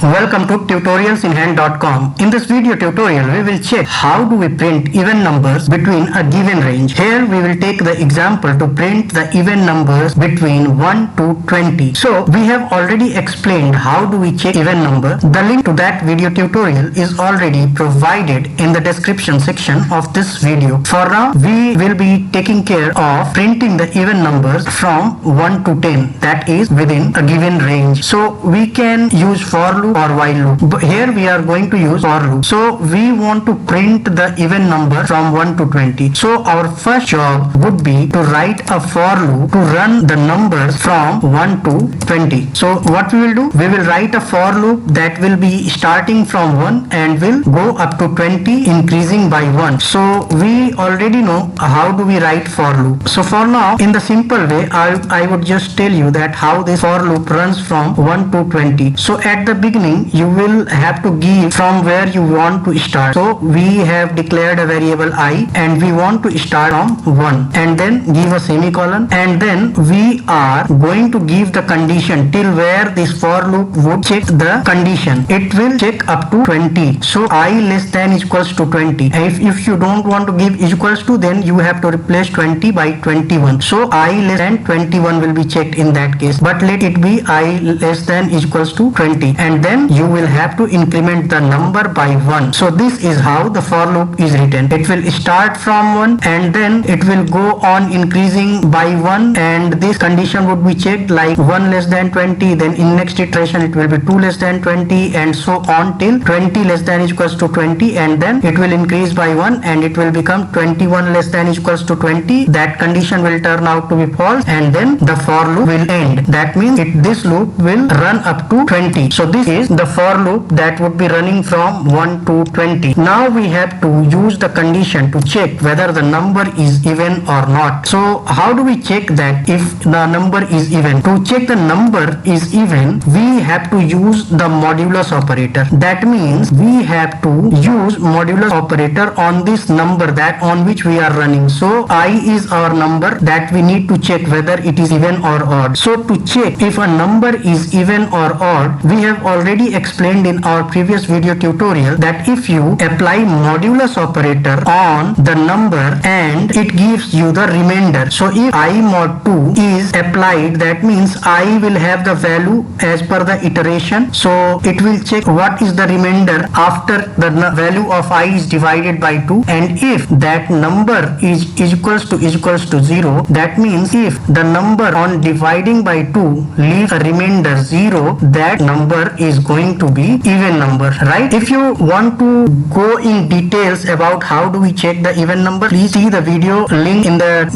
Welcome to tutorialsinhand.com. In this video tutorial, we will check how do we print even numbers between a given range. Here we will take the example to print the even numbers between 1 to 20. So we have already explained how do we check even number. The link to that video tutorial is already provided in the description section of this video. For now, we will be taking care of printing the even numbers from 1 to 10, that is within a given range. So we can use for loop or while loop. But here we are going to use for loop. So we want to print the even number from 1 to 20. So our first job would be to write a for loop to run the numbers from 1 to 20. So what we will do? We will write a for loop that will be starting from 1 and will go up to 20, increasing by 1. So we already know how do we write for loop. So for now, in the simple way, I would just tell you that how this for loop runs from 1 to 20. So at the beginning, you will have to give from where you want to start. So we have declared a variable I and we want to start from 1 and then give a semicolon, and then we are going to give the condition till where this for loop would check the condition. It will check up to 20. So I less than equals to 20. If you don't want to give equals to, then you have to replace 20 by 21. So I less than 21 will be checked in that case, but let it be I less than equals to 20, and then you will have to increment the number by 1. So this is how the for loop is written. It will start from 1 and then it will go on increasing by 1, and this condition would be checked like 1 less than 20, then in next iteration it will be 2 less than 20, and so on till 20 less than equals to 20, and then it will increase by 1 and it will become 21 less than equals to 20. That condition will turn out to be false and then the for loop will end. That means this loop will run up to 20. So this is the for loop that would be running from 1 to 20. Now we have to use the condition to check whether the number is even or not. So how do we check that if the number is even? To check the number is even, we have to use the modulus operator. That means we have to use modulus operator on this number that on which we are running. So I is our number that we need to check whether it is even or odd. So to check if a number is even or odd, we have already explained in our previous video tutorial that if you apply modulus operator on the number and it gives you the remainder. So if I mod 2 is applied, that means I will have the value as per the iteration. So it will check what is the remainder after the value of I is divided by 2, and if that number is equals to 0, that means if the number on dividing by 2 leaves a remainder 0, that number is going to be even number, right? If you want to go in details about how do we check the even number, please see the video link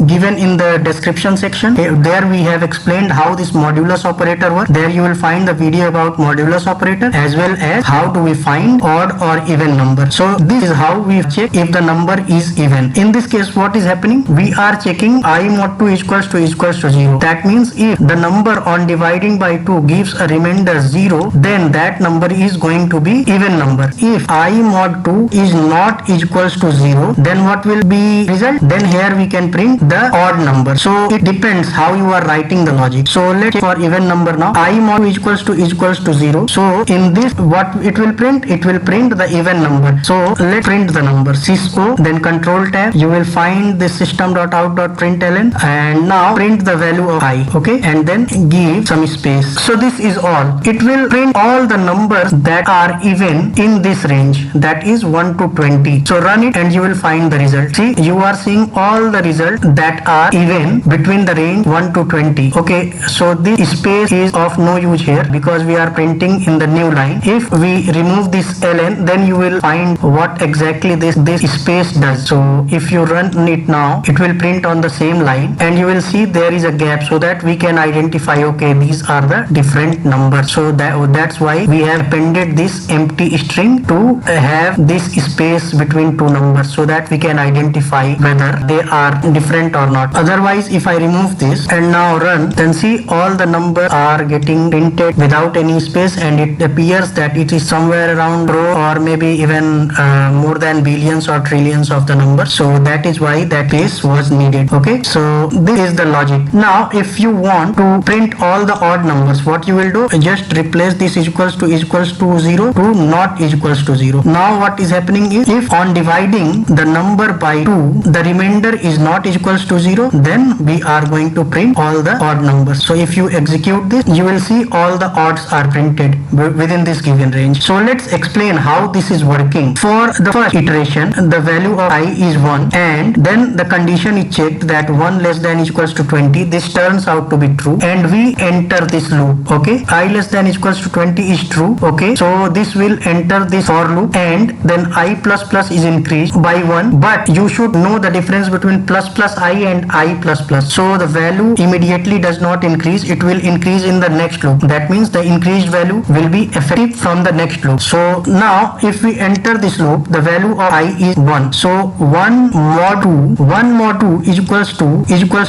given in the description section. There we have explained how this modulus operator works. There you will find the video about modulus operator as well as how do we find odd or even number. So this is how we check if the number is even. In this case, what is happening? We are checking I mod 2 equals to 0. That means if the number on dividing by 2 gives a remainder 0, then that number is going to be even number. If I mod 2 is not equals to 0, then what will be result? Then here we can print the odd number. So it depends how you are writing the logic. So let's check for even number now. I mod 2 equals to 0. So in this, what it will print? It will print the even number. So let's print the number. Sysco, then control tab. You will find the system.out.println, and now print the value of I. Okay, and then give some space. So this is all. It will print all the numbers that are even in this range, that is 1 to 20. So run it and you will find the result. See, you are seeing all the results that are even between the range 1 to 20. Okay, so this space is of no use here because we are printing in the new line. If we remove this ln, then you will find what exactly this space does. So if you run it now, it will print on the same line and you will see there is a gap, so that we can identify, okay, these are the different numbers. So that's why we have appended this empty string to have this space between two numbers, so that we can identify whether they are different or not. Otherwise, if I remove this and now run, then see all the numbers are getting printed without any space, and it appears that it is somewhere around row or maybe even more than billions or trillions of the numbers. So that is why that space was needed. Okay, so this is the logic. Now if you want to print all the odd numbers, what you will do? Just replace this equals to 0 to not is equals to 0. Now what is happening is, if on dividing the number by 2 the remainder is not equals to 0, then we are going to print all the odd numbers. So if you execute this, you will see all the odds are printed within this given range. So let's explain how this is working. For the first iteration, the value of I is 1, and then the condition is checked that 1 less than equals to 20. This turns out to be true, and we enter this loop. Okay, I less than equals to 20 is true. Okay, so this will enter this for loop, and then I plus plus is increased by 1, but you should know the difference between plus plus I and I plus plus. So the value immediately does not increase, it will increase in the next loop. That means the increased value will be effective from the next loop. So now if we enter this loop, the value of I is 1. So 1 mod 2 is equals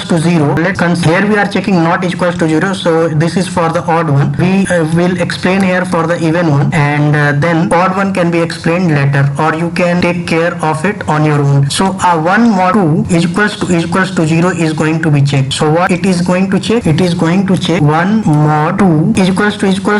to 0. Let's consider here we are checking not equals to 0. So this is for the odd one. We will explain here for the even one, and then odd one can be explained later, or you can take care of it on your own. So 1 mod 2 is equals to 0 is going to be checked. So what it is going to check? It is going to check 1 mod 2 is equals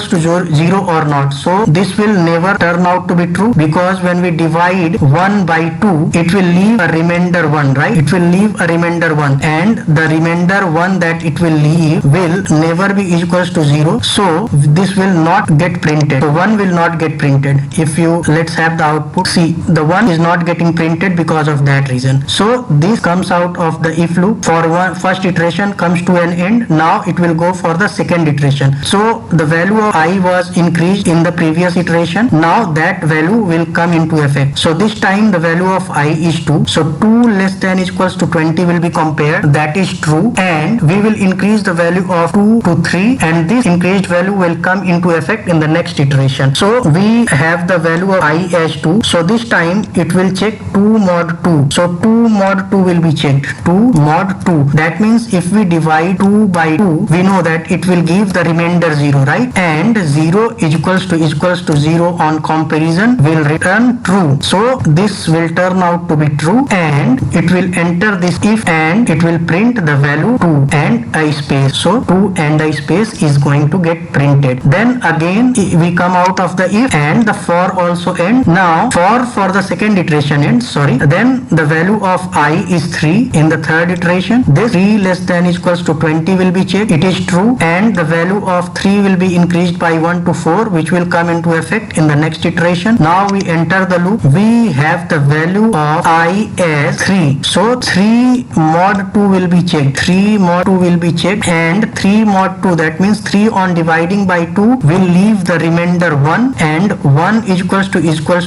to 0 or not. So this will never turn out to be true, because when we divide 1 by 2, it will leave a remainder 1, right? It will leave a remainder 1, and the remainder 1 that it will leave will never be equals to 0. So this will not get printed. So 1 will not get printed. If you, let's have the output. See, the 1 is not getting printed because of that reason. So this comes out of the if loop. For first iteration comes to an end. Now it will go for the second iteration. So the value of I was increased in the previous iteration. Now that value will come into effect. So this time the value of I is 2. So 2 less than equals to 20 will be compared. That is true, and we will increase the value of 2 to 3, and this increased value will come into effect in the next iteration. So we have the value of I as 2. So this time it will check 2 mod 2. So 2 mod 2 will be checked. 2 mod 2. That means if we divide 2 by 2, we know that it will give the remainder 0, right? And 0 is equals to 0 on comparison will return true. So this will turn out to be true, and it will enter this if, and it will print the value 2 and a space. So 2 and a space is going to get printed. Then again we come out of the if, and the for also ends. Now for the second iteration ends, then the value of I is 3 in the third iteration. This 3 less than equals to 20 will be checked. It is true, and the value of 3 will be increased by 1 to 4, which will come into effect in the next iteration. Now we enter the loop. We have the value of I as 3. So 3 mod 2 will be checked. 3 mod 2 will be checked, and 3 mod 2, that means 3 on dividing by 2 will leave the remainder 1, and 1 is equals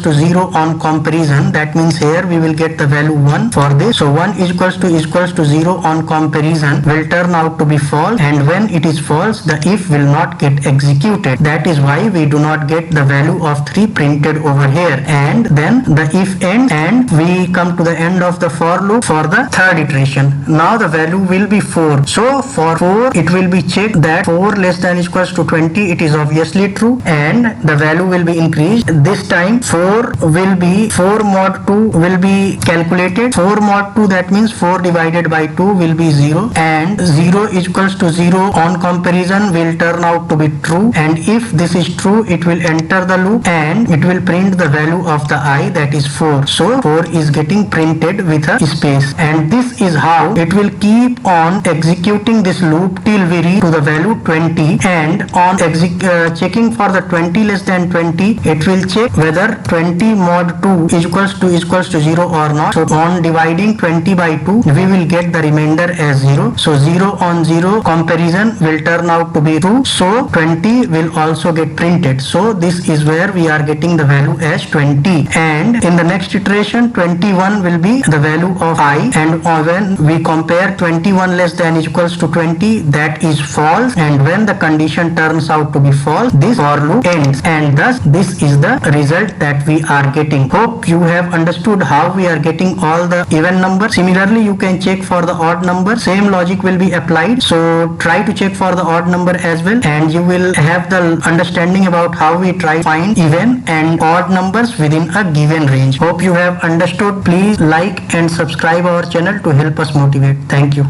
to 0 on comparison. That means here we will get the value 1 for this. So 1 is equals to 0 on comparison will turn out to be false, and when it is false, the if will not get executed. That is why we do not get the value of 3 printed over here. And then the if ends, and we come to the end of the for loop for the third iteration. Now the value will be 4. So for 4 it will be checked that 4 less than equals to 20. It is obviously true, and the value will be increased. This time 4 mod 2 will be calculated. 4 mod 2, that means 4 divided by 2 will be 0, and 0 is equals to 0 on comparison will turn out to be true, and if this is true, it will enter the loop, and it will print the value of the I, that is 4. So 4 is getting printed with a space, and this is how it will keep on executing this loop till we reach to the value 20, and on checking for the 20 less than 20, it will check whether 20 mod 2 is equals to 0 or not. So on dividing 20 by 2, we will get the remainder as 0. So 0 on 0 comparison will turn out to be true. So 20 will also get printed. So this is where we are getting the value as 20, and in the next iteration 21 will be the value of I, and when we compare 21 less than equals to 20, that is false, and when the condition turns out to be false, this for loop ends, and thus this is the result that we are getting. Hope you have understood how we are getting all the even numbers. Similarly, you can check for the odd number. Same logic will be applied. So try to check for the odd number as well, and you will have the understanding about how we try to find even and odd numbers within a given range. Hope you have understood. Please like and subscribe our channel to help us motivate. Thank you.